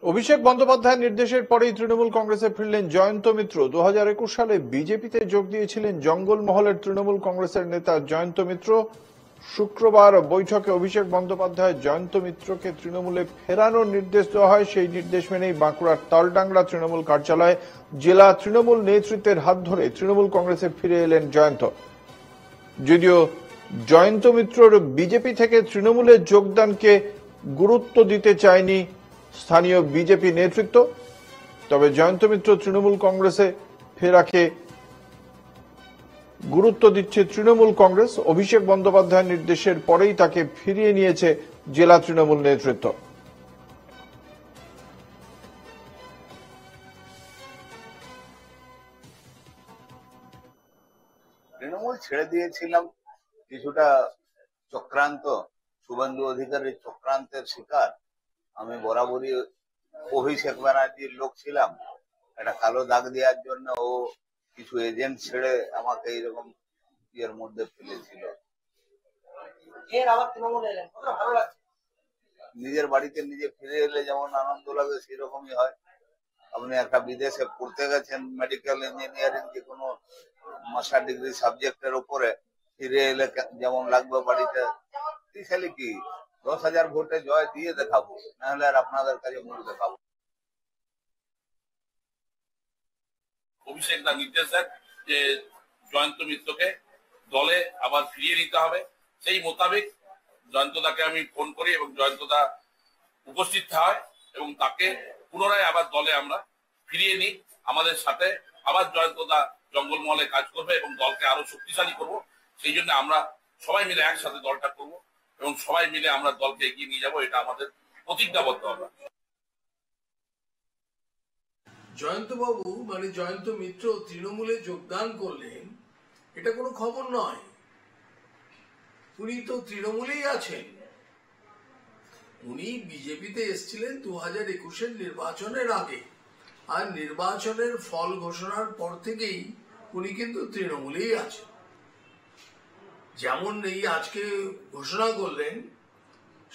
অভিষেক বন্দ্যোপাধ্যায়ের নির্দেশের পরেই তৃণমূল কংগ্রেসে ফিরলেন জয়ন্ত মিত্র। 2021 সালে বিজেপিতে যোগ দিয়েছিলেন জঙ্গলমহলের তৃণমূল কংগ্রেসের নেতা জয়ন্ত মিত্র। শুক্রবার বৈঠকে অভিষেক বন্দ্যোপাধ্যায় জয়ন্ত মিত্রকে তৃণমূলে ফেরানোর নির্দেশ দেওয়া হয়। সেই নির্দেশ মেনেই বাঁকুড়ার তালডাংরা তৃণমূল কার্যালয়ে জেলা তৃণমূল নেতৃত্বের হাত ধরে তৃণমূল কংগ্রেসে ফিরে এলেন জয়ন্ত। যদিও জয়ন্ত মিত্রর বিজেপি থেকে তৃণমূলে যোগদানকে গুরুত্ব দিতে চায়নি স্থানীয় বিজেপি নেতৃত্ব, তবে জয়ন্ত মিত্র তৃণমূল কংগ্রেসে ফেরাকে গুরুত্ব দিচ্ছে তৃণমূল কংগ্রেস। অভিষেক বন্দ্যোপাধ্যায়ের নির্দেশের পরেই তাকে ফিরিয়ে নিয়েছে জেলা তৃণমূল নেতৃত্ব। তৃণমূল ছেড়ে দিয়েছিলাম কিছুটা চক্রান্ত, শুভেন্দু অধিকারীর চক্রান্তের শিকার। আমি বরাবরই অভিষেক ব্যানার্জির লোক ছিলাম। একটা কালো দাগ দেওয়ার জন্য ও কিছু এজেন্ট ছেড়ে আমাকে এইরকম ইয়ের মধ্যে ফেলেছিল। নিজের বাড়িতে নিজে ফিরে এলে যেমন আনন্দ লাগে সেরকমই হয়। আপনি একটা বিদেশে পড়তে গেছেন মেডিকেল ইঞ্জিনিয়ারিং যে কোনো মাস্টার ডিগ্রি সাবজেক্টের উপরে, ফিরে এলে যেমন লাগবে বাড়িতে। খালি কি 10,000 ভোটে জয় দিয়ে দেখাবো, নাহলে আর আপনাদের কাছে মুখ দেখাবো। অভিষেক দা নির্দেশ দেন যে জয়ন্ত মিত্রকে দলে আবার ফিরিয়ে নিতে হবে। সেই মোতাবেক জয়ন্তদাকে আমি ফোন করি এবং জয়ন্তদা উপস্থিত হয় এবং তাকে পুনরায় আবার দলে আমরা ফিরিয়ে নিই। আমাদের সাথে আবার জয়ন্তদা জঙ্গলমহলে কাজ করবে এবং দলকে আরো শক্তিশালী করব। সেই জন্য আমরা সবাই মিলে একসাথে দলটা করব এবং সবাই মিলে আমরা দলকে এগিয়ে নিয়ে যাবো, এটা আমাদের প্রতিজ্ঞাবদ্ধ। আমরা জয়ন্তবাবু মানে জয়ন্ত মিত্র তৃণমূলে যোগদান করলেন, এটা কোনো খবর নয়। উনি তো তৃণমূলেই আছেন। উনি বিজেপিতে এসেছিলেন 2021 নির্বাচনের আগে, আর নির্বাচনের ফল ঘোষণার পর থেকেই উনি কিন্তু তৃণমূলেই আছেন। যেমন এই আজকে ঘোষণা করলেন,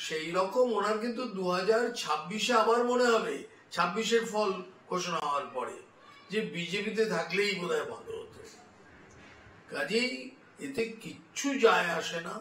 সেই রকম ওনার কিন্তু 2026-এ আবার মনে হবে 26-এর ফল ঘোষণা হওয়ার পরে যে বিজেপিতে থাকলেই বোধহয় ভালো হতো। কাজেই এতে কিচ্ছু যায় আসে না।